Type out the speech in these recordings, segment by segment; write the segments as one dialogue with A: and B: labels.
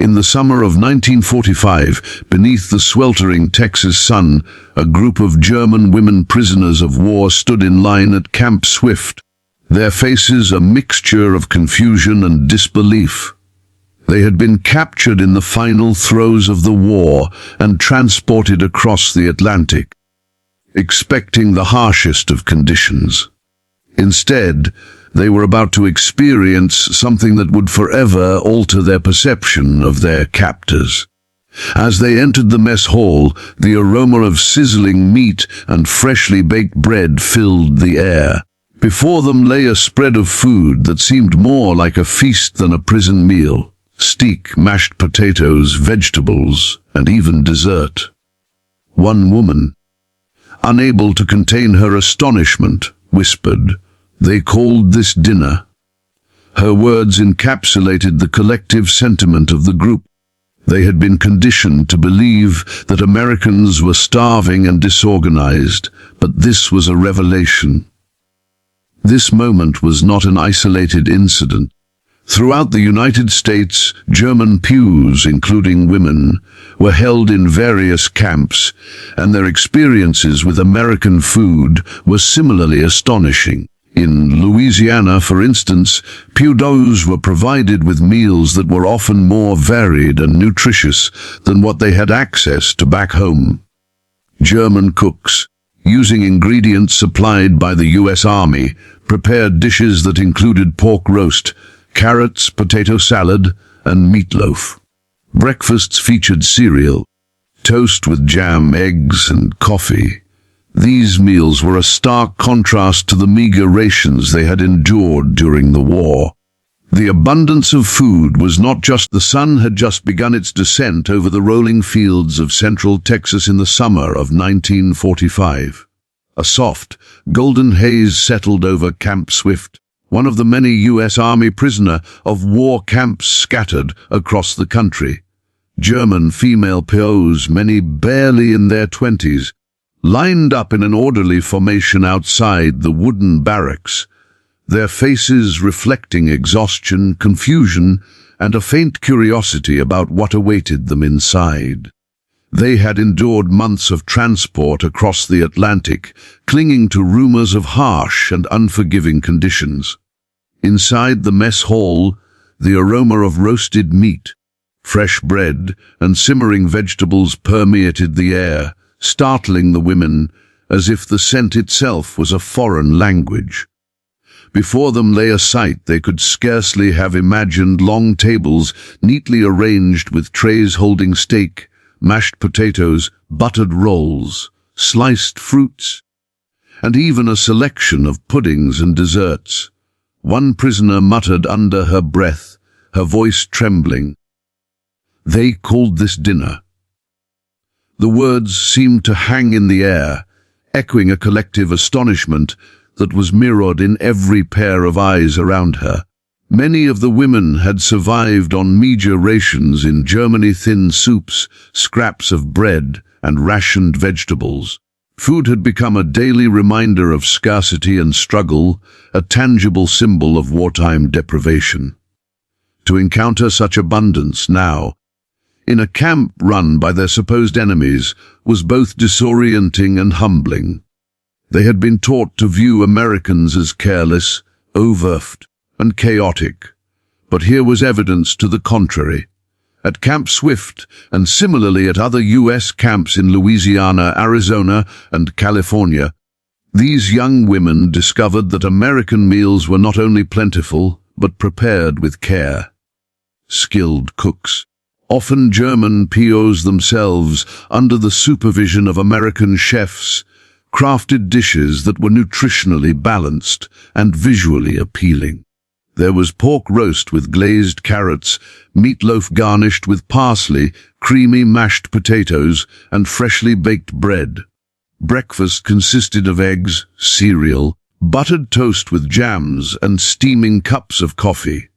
A: In the summer of 1945, beneath the sweltering Texas sun, a group of German women prisoners of war stood in line at Camp Swift, their faces a mixture of confusion and disbelief. They had been captured in the final throes of the war and transported across the Atlantic, expecting the harshest of conditions. Instead, they were about to experience something that would forever alter their perception of their captors. As they entered the mess hall, the aroma of sizzling meat and freshly baked bread filled the air. Before them lay a spread of food that seemed more like a feast than a prison meal: steak, mashed potatoes, vegetables, and even dessert. One woman, unable to contain her astonishment, whispered, "They called this dinner." Her words encapsulated the collective sentiment of the group. They had been conditioned to believe that Americans were starving and disorganized, but this was a revelation. This moment was not an isolated incident. Throughout the United States, German POWs, including women, were held in various camps, and their experiences with American food were similarly astonishing. In Louisiana, for instance, POWs were provided with meals that were often more varied and nutritious than what they had access to back home. German cooks, using ingredients supplied by the U.S. Army, prepared dishes that included pork roast, carrots, potato salad, and meatloaf. Breakfasts featured cereal, toast with jam, eggs, and coffee. These meals were a stark contrast to the meager rations they had endured during the war. The abundance of food was not just the sun had just begun its descent over the rolling fields of central Texas in the summer of 1945. A soft, golden haze settled over Camp Swift, one of the many U.S. Army prisoner of war camps scattered across the country. German female POWs, many barely in their 20s, lined up in an orderly formation outside the wooden barracks, their faces reflecting exhaustion, confusion, and a faint curiosity about what awaited them inside. They had endured months of transport across the Atlantic, clinging to rumors of harsh and unforgiving conditions. Inside the mess hall, the aroma of roasted meat, fresh bread, and simmering vegetables permeated the air, startling the women as if the scent itself was a foreign language. Before them lay a sight they could scarcely have imagined: long tables neatly arranged with trays holding steak, mashed potatoes, buttered rolls, sliced fruits, and even a selection of puddings and desserts. One prisoner muttered under her breath, her voice trembling, "They called this dinner." The words seemed to hang in the air, echoing a collective astonishment that was mirrored in every pair of eyes around her. Many of the women had survived on meager rations in Germany: thin soups, scraps of bread, and rationed vegetables. Food had become a daily reminder of scarcity and struggle, a tangible symbol of wartime deprivation. To encounter such abundance now, in a camp run by their supposed enemies, was both disorienting and humbling. They had been taught to view Americans as careless, overt, and chaotic, but here was evidence to the contrary. At Camp Swift, and similarly at other U.S. camps in Louisiana, Arizona, and California, these young women discovered that American meals were not only plentiful, but prepared with care. Skilled cooks, often German POWs themselves, under the supervision of American chefs, crafted dishes that were nutritionally balanced and visually appealing. There was pork roast with glazed carrots, meatloaf garnished with parsley, creamy mashed potatoes, and freshly baked bread. Breakfast consisted of eggs, cereal, buttered toast with jams, and steaming cups of coffee.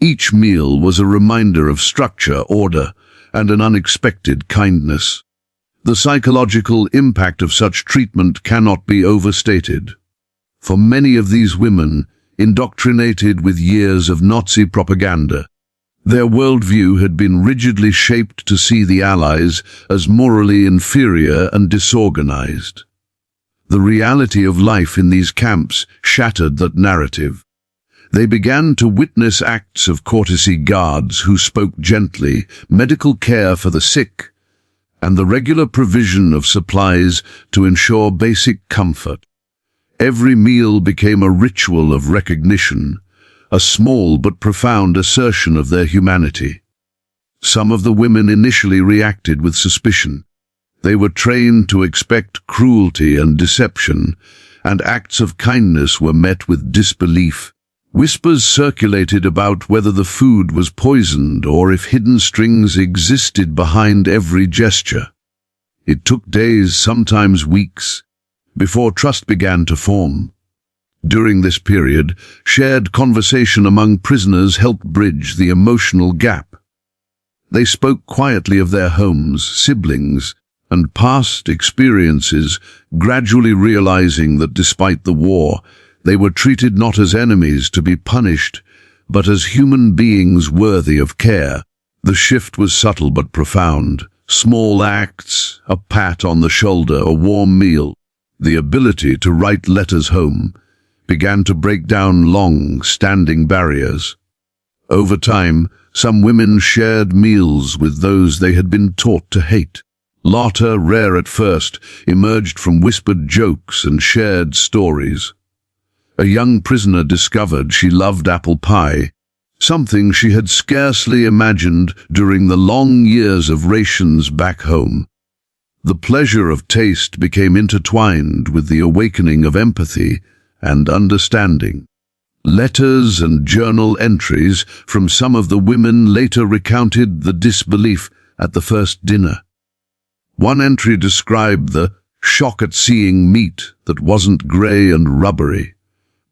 A: Each meal was a reminder of structure, order, and an unexpected kindness. The psychological impact of such treatment cannot be overstated. For many of these women, indoctrinated with years of Nazi propaganda, Their worldview had been rigidly shaped to see the Allies as morally inferior and disorganized. The reality of life in these camps shattered that narrative. They began to witness acts of courtesy, guards who spoke gently, medical care for the sick, and the regular provision of supplies to ensure basic comfort. Every meal became a ritual of recognition, a small but profound assertion of their humanity. Some of the women initially reacted with suspicion. They were trained to expect cruelty and deception, and acts of kindness were met with disbelief. Whispers circulated about whether the food was poisoned or if hidden strings existed behind every gesture. It took days, sometimes weeks, before trust began to form. During this period, shared conversation among prisoners helped bridge the emotional gap. They spoke quietly of their homes, siblings, and past experiences, gradually realizing that despite the war, they were treated not as enemies to be punished, but as human beings worthy of care. The shift was subtle but profound. Small acts, a pat on the shoulder, a warm meal, the ability to write letters home, began to break down long-standing barriers. Over time, some women shared meals with those they had been taught to hate. Laughter, rare at first, emerged from whispered jokes and shared stories. A young prisoner discovered she loved apple pie, something she had scarcely imagined during the long years of rations back home. The pleasure of taste became intertwined with the awakening of empathy and understanding. Letters and journal entries from some of the women later recounted the disbelief at the first dinner. One entry described the shock at seeing meat that wasn't grey and rubbery,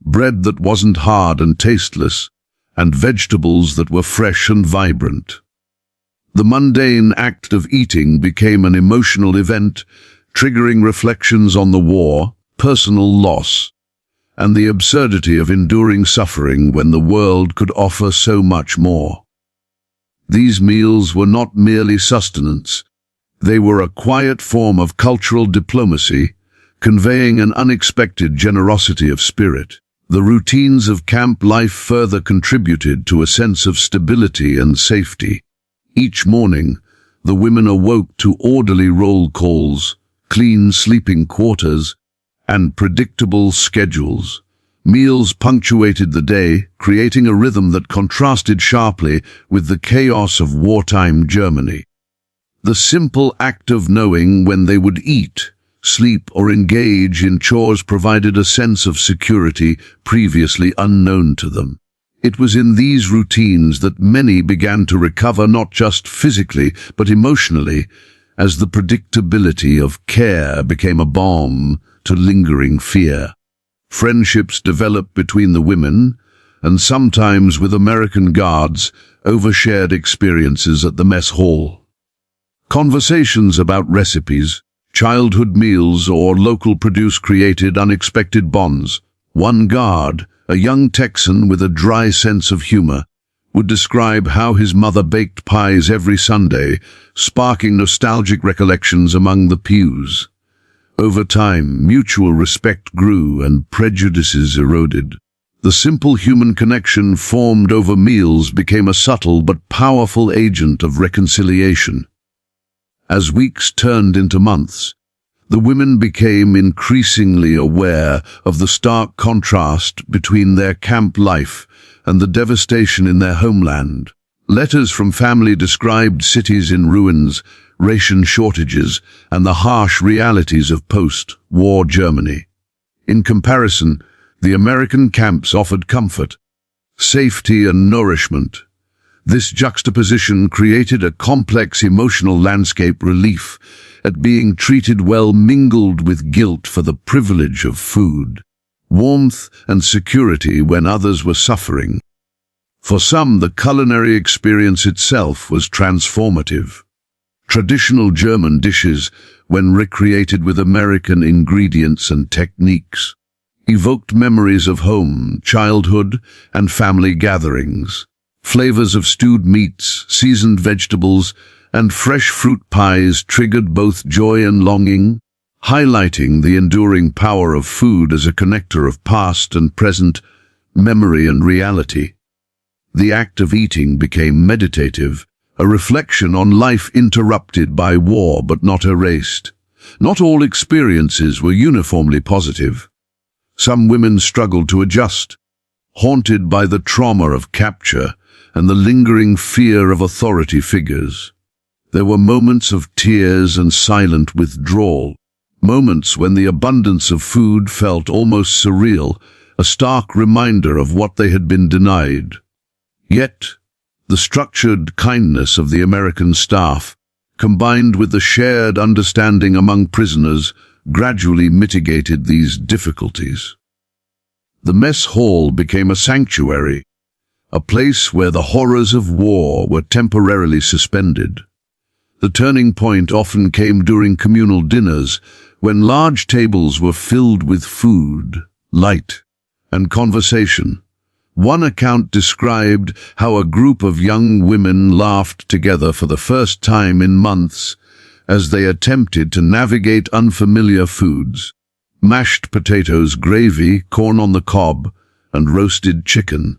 A: bread that wasn't hard and tasteless, and vegetables that were fresh and vibrant. The mundane act of eating became an emotional event, triggering reflections on the war, personal loss, and the absurdity of enduring suffering when the world could offer so much more. These meals were not merely sustenance. They were a quiet form of cultural diplomacy, conveying an unexpected generosity of spirit. The routines of camp life further contributed to a sense of stability and safety. Each morning, the women awoke to orderly roll calls, clean sleeping quarters, and predictable schedules. Meals punctuated the day, creating a rhythm that contrasted sharply with the chaos of wartime Germany. The simple act of knowing when they would eat, sleep, or engage in chores provided a sense of security previously unknown to them. It was in these routines that many began to recover not just physically but emotionally, as the predictability of care became a balm to lingering fear. Friendships developed between the women, and sometimes with American guards, over shared experiences at the mess hall. Conversations about recipes, childhood meals, or local produce created unexpected bonds. One guard, a young Texan with a dry sense of humor, would describe how his mother baked pies every Sunday, sparking nostalgic recollections among the POWs. Over time, mutual respect grew and prejudices eroded. The simple human connection formed over meals became a subtle but powerful agent of reconciliation. As weeks turned into months, the women became increasingly aware of the stark contrast between their camp life and the devastation in their homeland. Letters from family described cities in ruins, ration shortages, and the harsh realities of post-war Germany. In comparison, the American camps offered comfort, safety, and nourishment. This juxtaposition created a complex emotional landscape. Relief at being treated well mingled with guilt for the privilege of food, warmth, and security when others were suffering. For some, the culinary experience itself was transformative. Traditional German dishes, when recreated with American ingredients and techniques, evoked memories of home, childhood, and family gatherings. Flavors of stewed meats, seasoned vegetables, and fresh fruit pies triggered both joy and longing, highlighting the enduring power of food as a connector of past and present, memory and reality. The act of eating became meditative, a reflection on life interrupted by war but not erased. Not all experiences were uniformly positive. Some women struggled to adjust, haunted by the trauma of capture and the lingering fear of authority figures. There were moments of tears and silent withdrawal, moments when the abundance of food felt almost surreal, a stark reminder of what they had been denied. Yet, the structured kindness of the American staff, combined with the shared understanding among prisoners, gradually mitigated these difficulties. The mess hall became a sanctuary, a place where the horrors of war were temporarily suspended. The turning point often came during communal dinners, when large tables were filled with food, light, and conversation. One account described how a group of young women laughed together for the first time in months as they attempted to navigate unfamiliar foods: mashed potatoes, gravy, corn on the cob, and roasted chicken.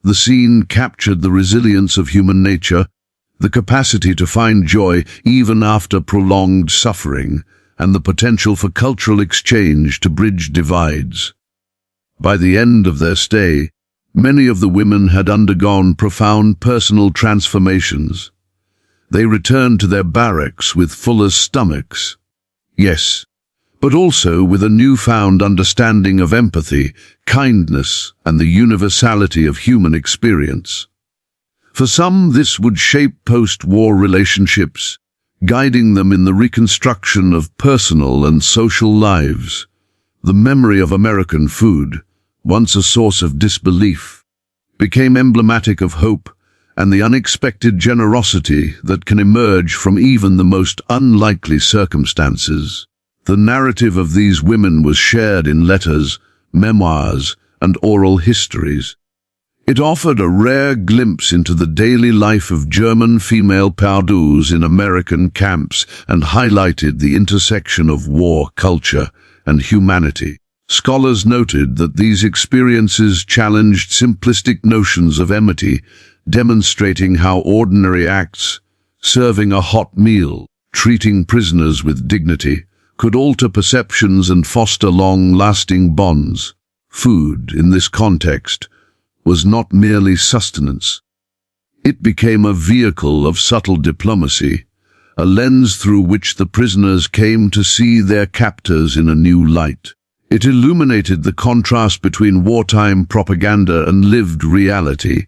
A: The scene captured the resilience of human nature, the capacity to find joy even after prolonged suffering, and the potential for cultural exchange to bridge divides. By the end of their stay, many of the women had undergone profound personal transformations. They returned to their barracks with fuller stomachs. Yes, but also with a newfound understanding of empathy, kindness, and the universality of human experience. For some, this would shape post-war relationships, guiding them in the reconstruction of personal and social lives. The memory of American food, once a source of disbelief, became emblematic of hope and the unexpected generosity that can emerge from even the most unlikely circumstances. The narrative of these women was shared in letters, memoirs, and oral histories. It offered a rare glimpse into the daily life of German female POWs in American camps and highlighted the intersection of war, culture, and humanity. Scholars noted that these experiences challenged simplistic notions of empathy, demonstrating how ordinary acts, serving a hot meal, treating prisoners with dignity, could alter perceptions and foster long-lasting bonds. Food, in this context, was not merely sustenance. It became a vehicle of subtle diplomacy, a lens through which the prisoners came to see their captors in a new light. It illuminated the contrast between wartime propaganda and lived reality,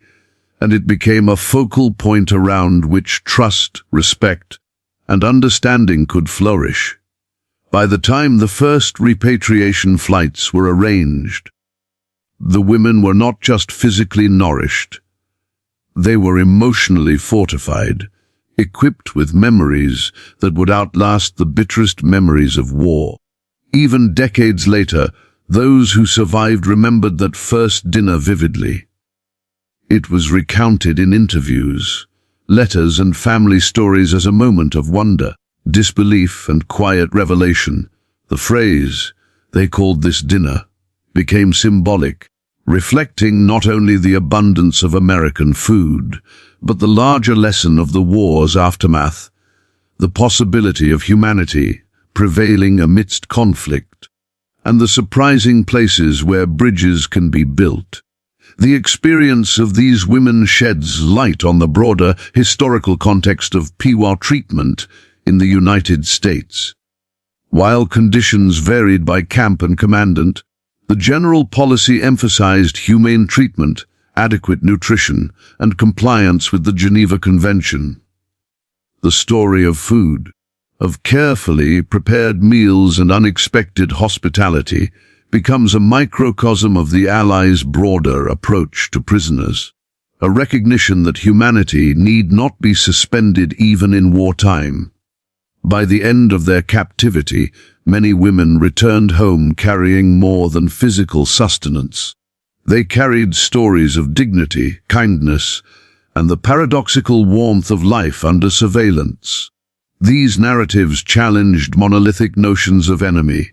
A: and it became a focal point around which trust, respect, and understanding could flourish. By the time the first repatriation flights were arranged, the women were not just physically nourished. They were emotionally fortified, equipped with memories that would outlast the bitterest memories of war. Even decades later, those who survived remembered that first dinner vividly. It was recounted in interviews, letters, and family stories as a moment of wonder, disbelief, and quiet revelation. The phrase, "they called this dinner," became symbolic, reflecting not only the abundance of American food, but the larger lesson of the war's aftermath, the possibility of humanity prevailing amidst conflict, and the surprising places where bridges can be built. The experience of these women sheds light on the broader historical context of POW treatment in the United States. While conditions varied by camp and commandant, the general policy emphasized humane treatment, adequate nutrition, and compliance with the Geneva Convention. The story of food, of carefully prepared meals and unexpected hospitality, becomes a microcosm of the Allies' broader approach to prisoners, a recognition that humanity need not be suspended even in wartime. By the end of their captivity, many women returned home carrying more than physical sustenance. They carried stories of dignity, kindness, and the paradoxical warmth of life under surveillance. These narratives challenged monolithic notions of enemy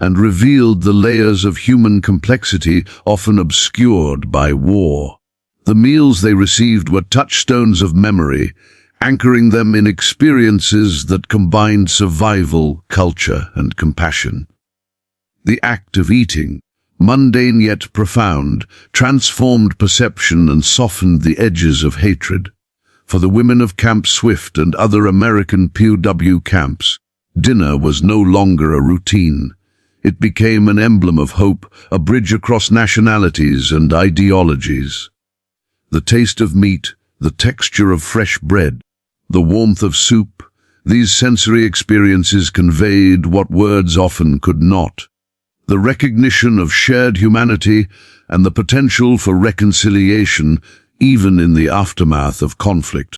A: and revealed the layers of human complexity often obscured by war. The meals they received were touchstones of memory, anchoring them in experiences that combined survival, culture, and compassion. The act of eating, mundane yet profound, transformed perception and softened the edges of hatred. For the women of Camp Swift and other American POW camps, dinner was no longer a routine. It became an emblem of hope, a bridge across nationalities and ideologies. The taste of meat, the texture of fresh bread, the warmth of soup, these sensory experiences conveyed what words often could not. The recognition of shared humanity and the potential for reconciliation even in the aftermath of conflict.